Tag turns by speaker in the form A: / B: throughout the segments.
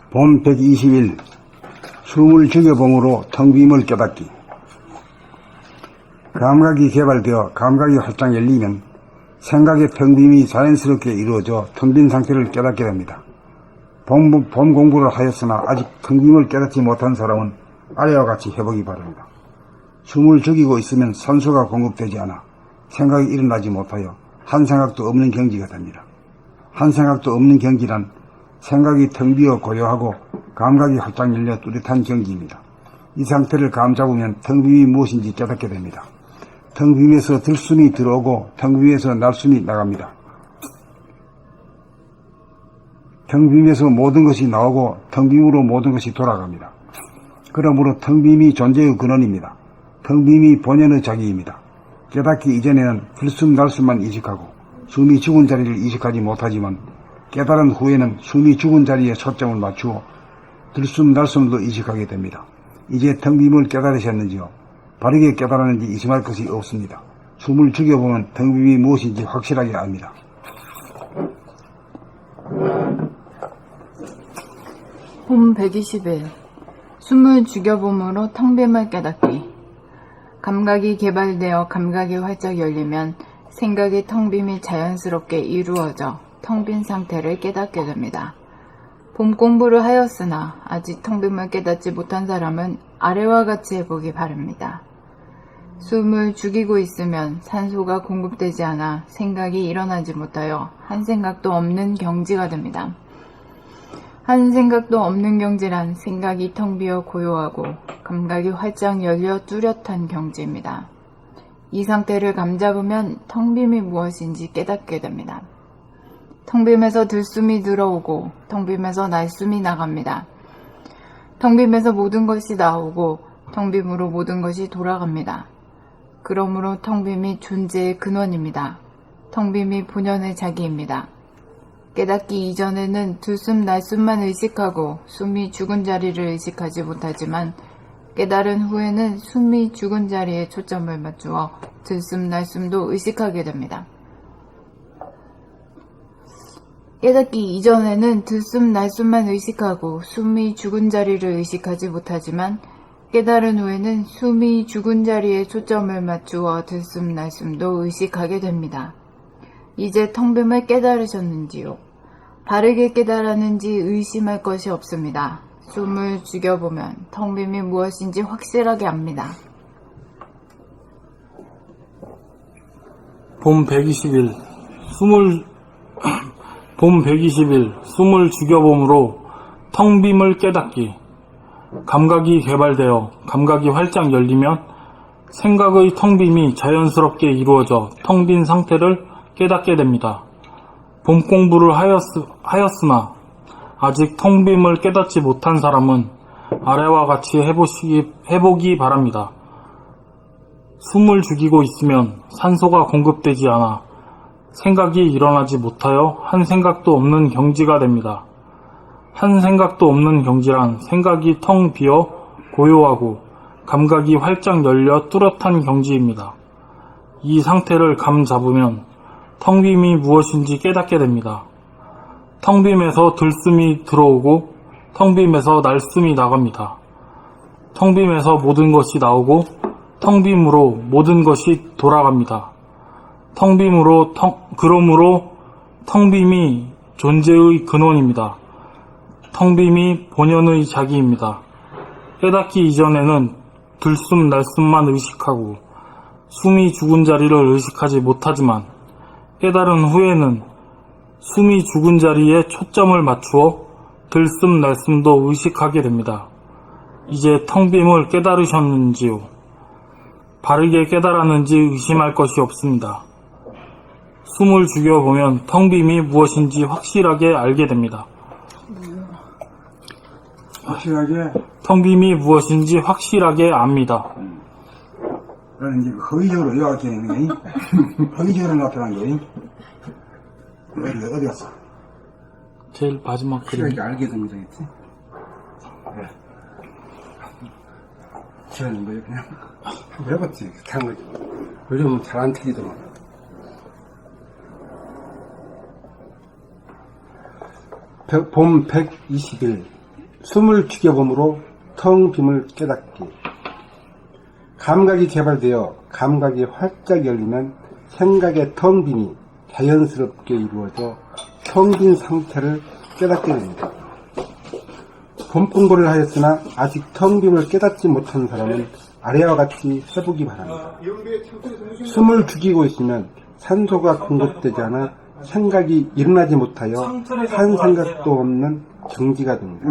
A: 봄 120일 숨을 죽여봄으로 텅 빔을 깨닫기. 감각이 개발되어 감각이 활짝 열리면 생각의 텅 빔이 자연스럽게 이루어져 텅 빈 상태를 깨닫게 됩니다. 봄 공부를 하였으나 아직 텅 빔을 깨닫지 못한 사람은 아래와 같이 해보기 바랍니다. 숨을 죽이고 있으면 산소가 공급되지 않아 생각이 일어나지 못하여 한 생각도 없는 경지가 됩니다. 한 생각도 없는 경지란 생각이 텅 비어 고요하고 감각이 활짝 열려 뚜렷한 경지입니다. 이 상태를 감 잡으면 텅 빔이 무엇인지 깨닫게 됩니다. 텅 빔에서 들숨이 들어오고 텅 빔에서 날숨이 나갑니다. 텅 빔에서 모든 것이 나오고 텅 빔으로 모든 것이 돌아갑니다. 그러므로 텅 빔이 존재의 근원입니다. 텅 빔이 본연의 자기입니다. 깨닫기 이전에는 들숨 날숨만 인식하고 숨이 죽은 자리를 인식하지 못하지만 깨달은 후에는 숨이 죽은 자리에 초점을 맞추어 들숨 날숨도 인식하게 됩니다. 이제 텅 빔을 깨달으셨는지요? 바르게 깨달았는지 의심할 것이 없습니다. 숨을 죽여보면 텅 빔이 무엇인지 확실하게 압니다.
B: 봄 120일 숨을 죽여봄으로 텅 빔을 깨닫기. 감각이 개발되어 감각이 활짝 열리면 생각의 텅 빔이 자연스럽게 이루어져 텅 빈 상태를 깨닫게 됩니다. 봄 공부를 하였으나 아직 텅 빔을 깨닫지 못한 사람은 아래와 같이 해보기 바랍니다. 숨을 죽이고 있으면 산소가 공급되지 않아 생각이 일어나지 못하여 한 생각도 없는 경지가 됩니다. 한 생각도 없는 경지란 생각이 텅 비어 고요하고 감각이 활짝 열려 뚜렷한 경지입니다. 이 상태를 감잡으면 텅 빔이 무엇인지 깨닫게 됩니다. 텅 빔에서 들숨이 들어오고 텅 빔에서 날숨이 나갑니다. 텅 빔에서 모든 것이 나오고 텅 빔으로 모든 것이 돌아갑니다. 그러므로 텅 빔이 존재의 근원입니다. 텅 빔이 본연의 자기입니다. 깨닫기 이전에는 들숨 날숨만 의식하고 숨이 죽은 자리를 의식하지 못하지만 깨달은 후에는 숨이 죽은 자리에 초점을 맞추어 들숨 날숨도 의식하게 됩니다. 깨닫기 이전에는 들숨 날숨만 의식하고 숨이 죽은 자리를 의식하지 못하지만 깨달은 후에는 숨이 죽은 자리에 초점을 맞추어 들숨 날숨도 의식하게 됩니다. 이제 텅 빔을 깨달으셨는지요? 바르게 깨달았는지 의심할 것이 없습니다. 숨을 죽여보면 텅 빔이 무엇인지 확실하게 압니다.
C: 봄 120일 숨을 죽여봄으로 텅 빔을 깨닫기. 감각이 개발되어 감각이 활짝 열리면 생각의 텅 빔이 자연스럽게 이루어져 텅 빈 상태를 깨닫게 됩니다. 봄 공부를 하였으나 아직 텅 빔을 깨닫지 못한 사람은 아래와 같이 해보기 바랍니다. 숨을 죽이고 있으면 산소가 공급되지 않아 생각이 일어나지 못하여 한 생각도 없는 경지가 됩니다. 한 생각도 없는 경지란 생각이 텅 비어 고요하고 감각이 활짝 열려 뚜렷한 경지입니다. 이 상태를 감 잡으면 텅 빔이 무엇인지 깨닫게 됩니다. 텅 빔에서 들숨이 들어오고 텅 빔에서 날숨이 나갑니다. 텅 빔에서 모든 것이 나오고 텅 빔으로 모든 것이 돌아갑니다. 그러므로 텅 빔이 존재의 근원입니다. 텅 빔이 본연의 자기입니다. 깨닫기 이전에는 들숨 날숨만 의식하고 숨이 죽은 자리를 의식하지 못하지만 깨달은 후에는 숨이 죽은 자리에 초점을 맞추어 들숨 날숨도 의식하게 됩니다. 이제 텅 빔을 깨달으셨는지요? 바르게 깨달았는지 의심할 것이 없습니다. 숨을 죽여보면 텅 빔이 무엇인지 확실하게 알게 됩니다.
A: 확실하게?
C: 텅 빔이 무엇인지 확실하게 압니다.
A: 그러는 이제 허위적으로 이렇게 있는 게 허위적으로 나타난 게 어디 갔어?
C: 제일 마지막 그림.
A: 확실하게 알게 된 거겠지? 그래. 지어낸 거예요 그냥? 한번 해봤지. 요즘은 잘 안 틀리더만. 봄 120일
D: 숨을 죽여봄으로 텅 빔을 깨닫기. 감각이 개발되어 감각이 활짝 열리면 생각의 텅 빔이 자연스럽게 이루어져 텅 빈 상태를 깨닫게 됩니다. 봄 공부를 하였으나 아직 텅 빔을 깨닫지 못한 사람은 아래와 같이 해보기 바랍니다. 숨을 죽이고 있으면 산소가 공급되지 않아 생각이 일어나지 못하여 한 생각도 없는 정지가 됩니다.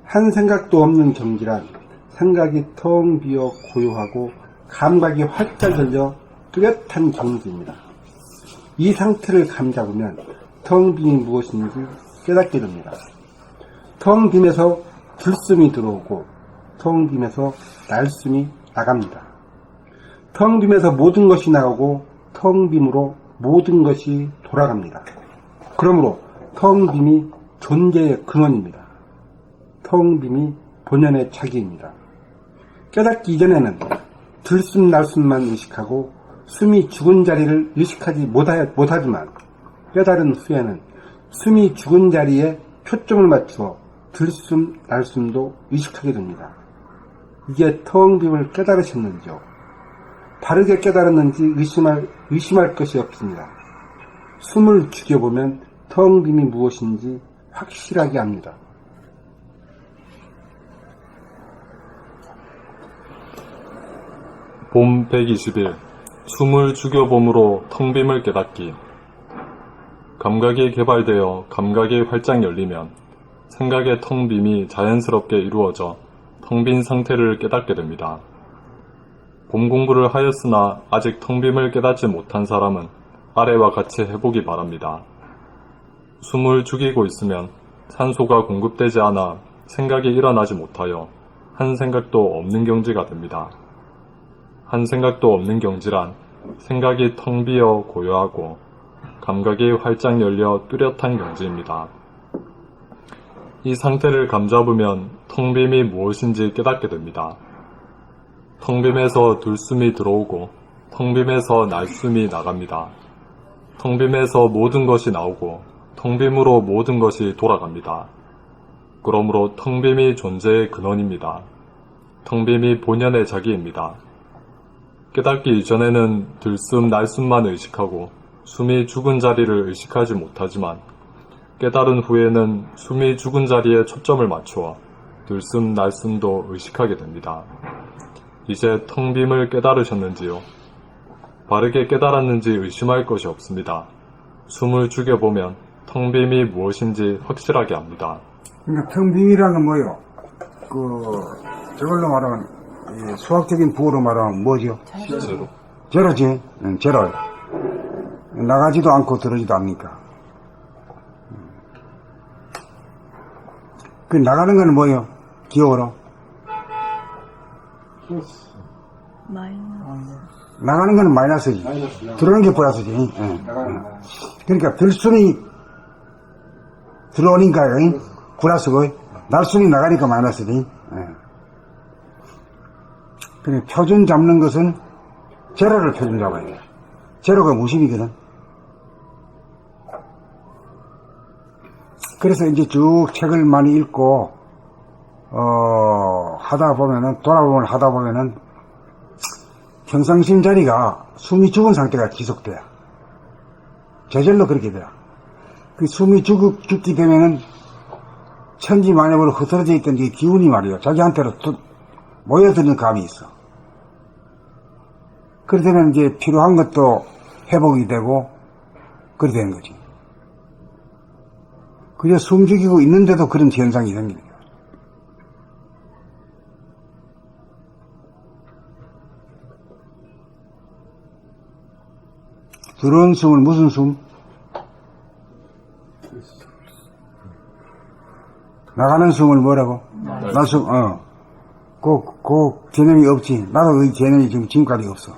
D: 한 생각도 없는 정지란 생각이 텅 비어 고요하고 감각이 활짝 열려 뚜렷한 정지입니다. 이 상태를 감잡으면 텅 빔이 무엇인지 깨닫게 됩니다. 텅 빔에서 들숨이 들어오고 텅 빔에서 날숨이 나갑니다. 텅 빔에서 모든 것이 나가고 텅 빔으로 모든 것이 돌아갑니다. 그러므로 텅 빔이 존재의 근원입니다. 텅 빔이 본연의 자기입니다. 깨닫기 이전에는 들숨 날숨만 의식하고 숨이 죽은 자리를 의식하지 못하지만 깨달은 후에는 숨이 죽은 자리에 초점을 맞추어 들숨 날숨도 의식하게 됩니다. 이게 텅 빔을 깨달으셨는지요? 바르게 깨달았는지 의심할 것이 없습니다. 숨을 죽여보면 텅 빔이 무엇인지 확실하게 압니다.
E: 봄 120일 숨을 죽여봄으로 텅 빔을 깨닫기. 감각이 개발되어 감각이 활짝 열리면 생각의 텅 빔이 자연스럽게 이루어져 텅 빈 상태를 깨닫게 됩니다. 봄 공부를 하였으나 아직 텅 빔을 깨닫지 못한 사람은 아래와 같이 해보기 바랍니다. 숨을 죽이고 있으면 산소가 공급되지 않아 생각이 일어나지 못하여 한 생각도 없는 경지가 됩니다. 한 생각도 없는 경지란 생각이 텅 비어 고요하고 감각이 활짝 열려 뚜렷한 경지입니다. 이 상태를 감잡으면 텅 빔이 무엇인지 깨닫게 됩니다. 텅 빔에서 들숨이 들어오고 텅 빔에서 날숨이 나갑니다. 텅 빔에서 모든 것이 나오고 텅 빔으로 모든 것이 돌아갑니다. 그러므로 텅 빔이 존재의 근원입니다. 텅 빔이 본연의 자기입니다. 깨닫기 이전에는 들숨 날숨만 의식하고 숨이 죽은 자리를 의식하지 못하지만 깨달은 후에는 숨이 죽은 자리에 초점을 맞추어 들숨 날숨도 의식하게 됩니다. 이제 텅 빔을 깨달으셨는지요? 바르게 깨달았는지 의심할 것이 없습니다. 숨을 죽여보면 텅 빔이 무엇인지 확실하게 압니다.
A: 그러니까 텅 빔이라는 건 뭐예요? 저걸로 말하면 이 수학적인 부호로 말하면 뭐죠?
E: 실제로.
A: 제로지. 제로. 나가지도 않고 들어지도 않으니까. 그 나가는 건 뭐예요? 기호로? 나가는 건 마이너스지. 들어오는 게 플러스지. 그러니까 들숨이 들어오니까 플러스고 날숨이 나가니까 마이너스지. 그러니까 표준 잡는 것은 제로를 표준 잡아야 돼. 제로가 무심이거든. 그래서 이제 쭉 책을 많이 읽고 하다 보면은 평상심 자리가 숨이 죽은 상태가 지속돼요. 저절로 그렇게 돼요. 그 숨이 죽게 되면은 천지만엽으로 흩어져 있던 이 기운이 말이에요. 자기한테로 모여드는 감이 있어. 그러면 이제 필요한 것도 회복이 되고 그렇게 되는 거지. 그저 숨 죽이고 있는데도 그런 현상이 생기는 거야. 들어온 숨은 무슨 숨? 나가는 숨을 뭐라고? 날숨. 그 개념이 없지. 나도 그 개념이 지금까지 없어.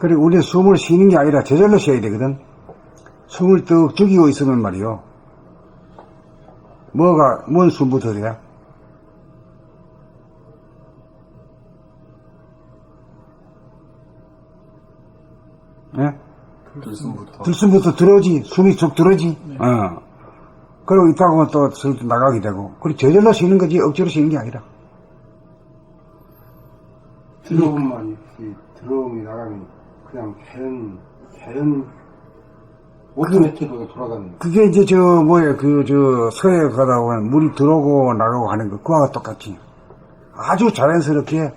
A: 그리고 우리는 숨을 쉬는 게 아니라 저절로 쉬어야 되거든. 숨을 뚝 죽이고 있으면 말이요. 뭔 숨부터 그래야? 예?
E: 들숨부터.
A: 들숨부터 들어오지, 숨이 쭉 들어오지. 그리고 있다가 보면 또 슬슬 나가게 되고. 그리고 저절로 쉬는 거지, 억지로 쉬는 게 아니라.
D: 들어오면 들어오면 나가면 그냥 자연 오토매틱으로 돌아가는 거.
A: 그게 이제 서해 가다 보면 물이 들어오고 나가고 하는 거, 그거와 똑같이. 아주 자연스럽게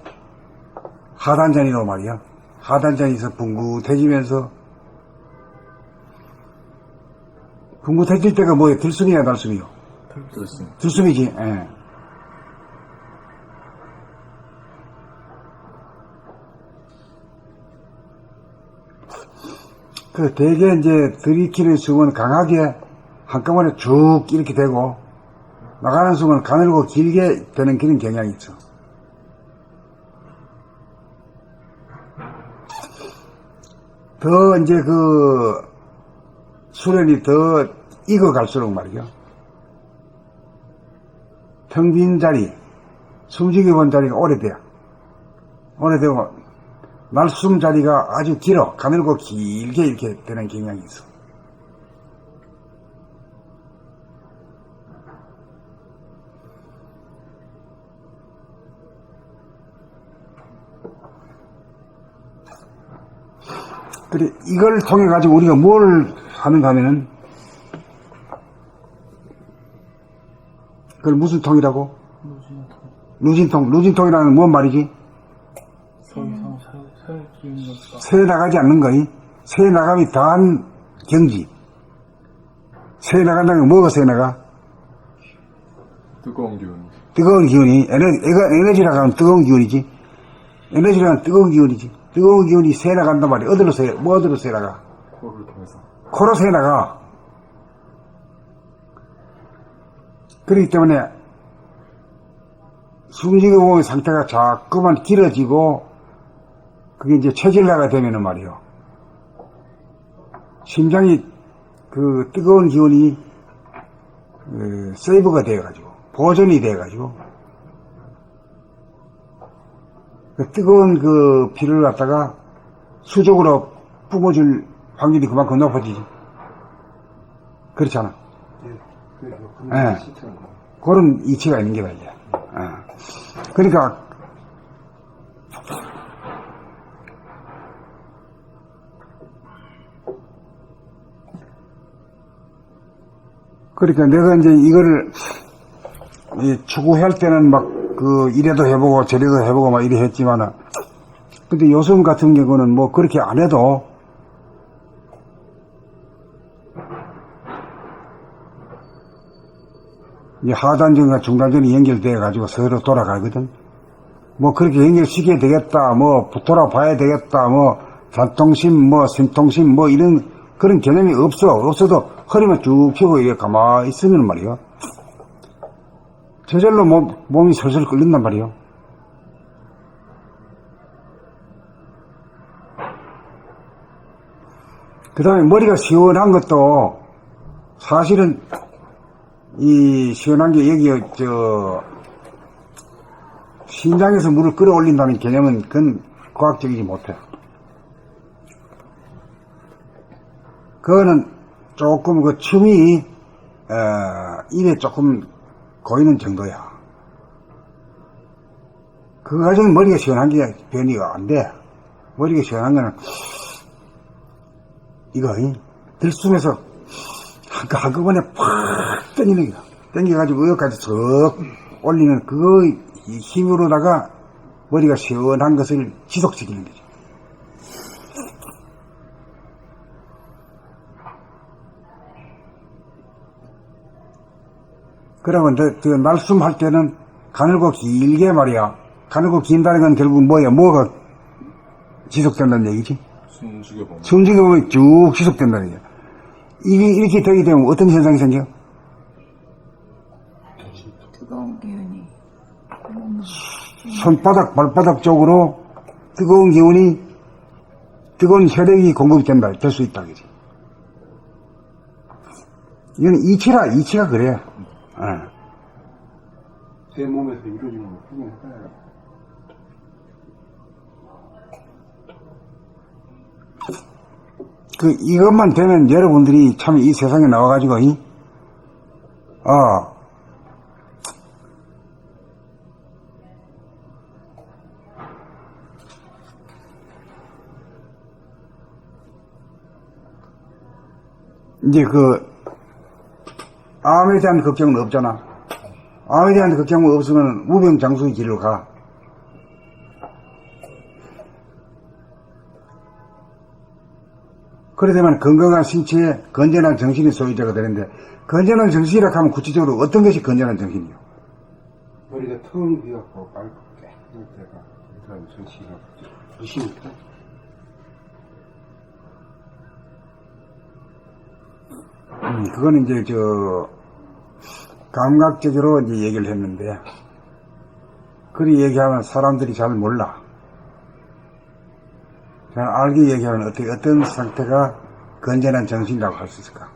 A: 하단전이로 말이야. 하단전에서 붕긋해지면서, 붕긋해질 때가 뭐예요? 들숨이야, 날숨이요?
E: 들숨.
A: 들숨이지, 예. 대개 이제 들이키는 숨은 강하게 한꺼번에 쭉 이렇게 되고, 나가는 숨은 가늘고 길게 되는 그런 경향이 있어. 더 이제 수련이 더 익어갈수록 말이죠. 텅 빈 자리, 숨쉬기 본 자리가 오래되고, 날숨 자리가 아주 길어, 가늘고 길게 이렇게 되는 경향이 있어. 그래, 이걸 통해 가지고 우리가 뭘 하는가 하면은, 그걸 무슨 통이라고? 루진통이라는 뭔 말이지? 새에 나가지 않는 거이. 새에 나가면 더한 경지. 새에 나간다는 건 뭐가 새에 나가?
E: 뜨거운 기운.
A: 뜨거운 기운이, 에너지라고 하면 뜨거운 기운이지. 에너지라고 하면 뜨거운 기운이지. 뜨거운 기운이 새에 나간단 말이야. 어디로 새에 나가?
E: 코를 통해서.
A: 코로 새에 나가. 그렇기 때문에 숨쉬기 보면 상태가 자꾸만 길어지고, 그게 이제 체질화가 되면은 말이요. 심장이 뜨거운 기운이 세이브가 되어가지고, 보존이 되어가지고, 뜨거운 피를 갖다가 수적으로 뿜어줄 확률이 그만큼 높아지지. 그렇잖아. 예. 그런 이치가 있는 게 말이야. 그러니까, 내가 이제 이거를 추구할 때는 막 이래도 해보고 저래도 해보고 막 이래 했지만은, 근데 요즘 같은 경우는 뭐 그렇게 안 해도 이 하단전과 중단전이 연결돼 가지고 서로 돌아가거든. 뭐 그렇게 연결시켜야 되겠다, 뭐 돌아봐야 되겠다, 뭐 잔통심, 뭐 심통심, 뭐 이런 그런 개념이 없어도 허리만 쭉 펴고 이렇게 가만히 있으면 말이요. 저절로 몸이 설설 끓는단 말이요. 그 다음에 머리가 시원한 것도 사실은 이 시원한 게 여기 심장에서 물을 끌어올린다는 개념은 그건 과학적이지 못해. 그거는 조금 춤이 입에 조금 고이는 정도야. 그거 가지고는 머리가 시원한 게 변이가 안 돼. 머리가 시원한 거는 이거 들숨에서 한꺼번에 팍 땡기는 거야. 땡겨가지고 여기까지 석 올리는 그 힘으로다가 머리가 시원한 것을 지속시키는 거지. 그러면 날숨 할 때는 가늘고 길게 말이야. 가늘고 긴다는 건 결국 뭐가 지속된다는 얘기지? 숨죽여 보면 쭉 지속된다는 얘기야. 이게 이렇게 되게 되면 어떤 현상이 생겨?
B: 뜨거운 기운이.
A: 손바닥, 발바닥 쪽으로 뜨거운 혈액이 공급이 될 수 있다, 그지? 이건 이치가 그래.
D: 제 몸에서 이루어지는 거 확인해봐요.
A: 이것만 되면 여러분들이 참 이 세상에 나와가지고, 이제 암에 대한 걱정은 없잖아. 암에 대한 걱정은 없으면 무병장수의 길로 가. 그래 되면 건강한 신체에 건전한 정신이 소유자가 되는데, 건전한 정신이라 하면 구체적으로 어떤 것이 건전한 정신이요?
D: 머리가 텅 비었고 맑고 깨끗할 때가 그런 정신이라고 보십니까?
A: 그거는 이제 감각적으로 이제 얘기를 했는데, 그리 얘기하면 사람들이 잘 몰라. 잘 알게 얘기하면 어떤 상태가 건전한 정신이라고 할 수 있을까?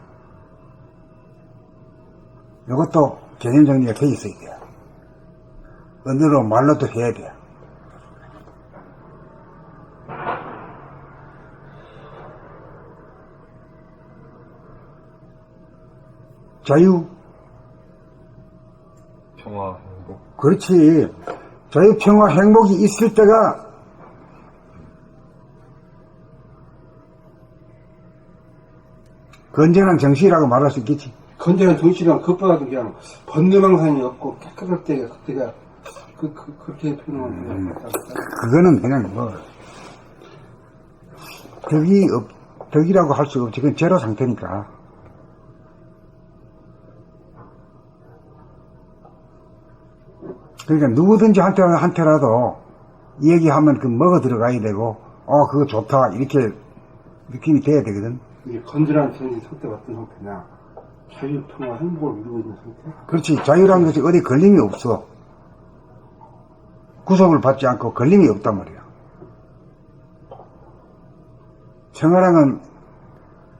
A: 이것도 개념 정리가 돼 있어야 돼요. 언어로 말로도 해야 돼요. 자유.
E: 평화, 행복.
A: 그렇지. 자유, 평화, 행복이 있을 때가 건전한 정신이라고 말할 수 있겠지.
D: 건전한 정신이랑 그것보다도 그냥 번뇌망상이 없고 깨끗할 때가 그때가 그렇게 표현하면 돼요.
A: 그거는 그냥 덕이라고 할 수가 없지. 그건 제로 상태니까. 그러니까 누구든지 한테라도 얘기하면 먹어 들어가야 되고, 그거 좋다. 이렇게 느낌이 돼야 되거든.
D: 이게 건전한 정신 상태가 어떤 상태냐? 자유, 평화, 행복을 이루고 있는 상태?
A: 그렇지. 자유라는 것이 어디 걸림이 없어. 구속을 받지 않고 걸림이 없단 말이야. 평화랑은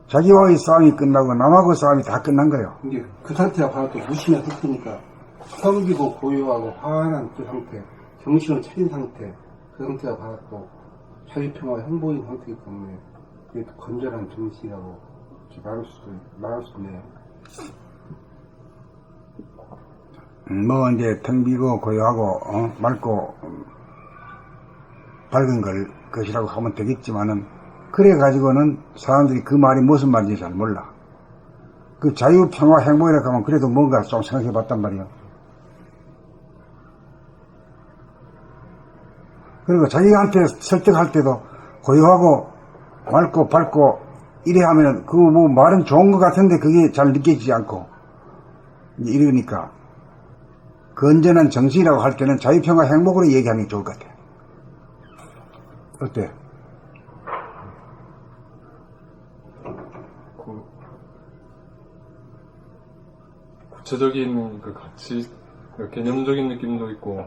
A: 자기와의 싸움이 끝나고 남하고의 싸움이 다 끝난 거예요.
D: 이게 그 상태가 바로 또 무심한 상태니까 섬기고 고요하고 화한한 그 상태, 정신을 차린 상태, 그 상태가 바로 또 자유, 평화, 행복인 상태이기 때문에 그게 또 건전한 정신이라고 말할 수 있네요.
A: 이제 텅 비고 고요하고 맑고 밝은 것이라고 하면 되겠지만은, 그래 가지고는 사람들이 그 말이 무슨 말인지 잘 몰라. 그 자유, 평화, 행복이라고 하면 그래도 뭔가 좀 생각해 봤단 말이야. 그리고 자기한테 설득할 때도 고요하고 맑고 밝고 이래 하면 말은 좋은 것 같은데 그게 잘 느껴지지 않고 이러니까 건전한 정신이라고 할 때는 자유평화 행복으로 얘기하는 게 좋을 것 같아. 어때?
E: 구체적인 그 가치, 개념적인 느낌도 있고.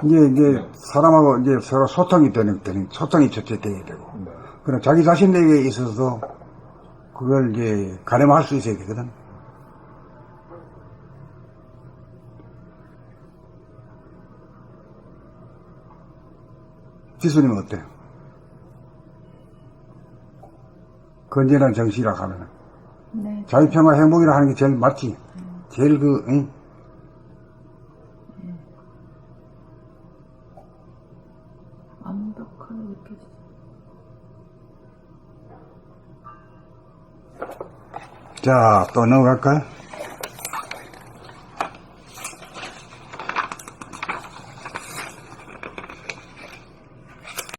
A: 이제 사람하고 이제 서로 소통이 되는 소통이 첫째 돼야 되고.
E: 네.
A: 그럼 자기 자신에게 있어서도 그걸 이제 가늠할 수 있어야 되거든. 지수님은 어때요? 건전한 정신이라고 하면은.
B: 네.
A: 자유평화 행복이라 하는 게 제일 맞지? 제일 응?
B: 완벽하게 느껴지죠.
A: 자, 또 넘어갈까요?